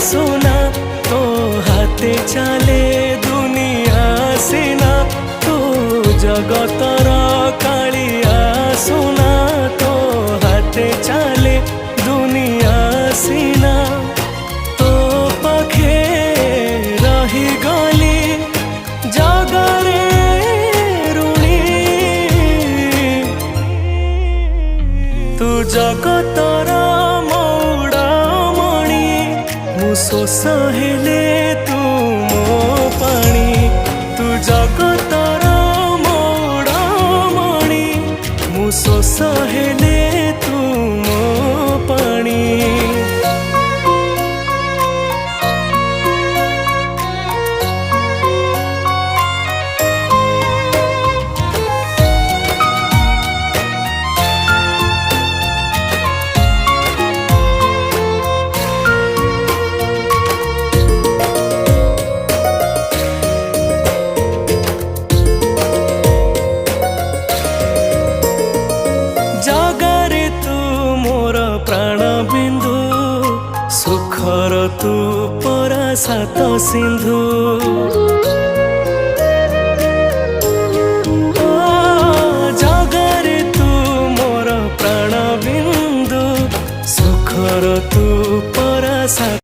सुना तो हाथे चले दुनिया सिना तू जगतर कालिया सुना तो हाथे चले दुनिया सिना तो पाखे रही गली जगरे ऋणी तू जगतर मौड़ामणि मु शोष हेले तू मो पाणी तू जगतर मौड़ामणि मु शोष हेले तू मो पाणी। जगारे तू मोर प्राण बिंदु सुखर तू परा सात सिंधु जगारे तू मोर प्राण बिंदु सुखर तू परा सात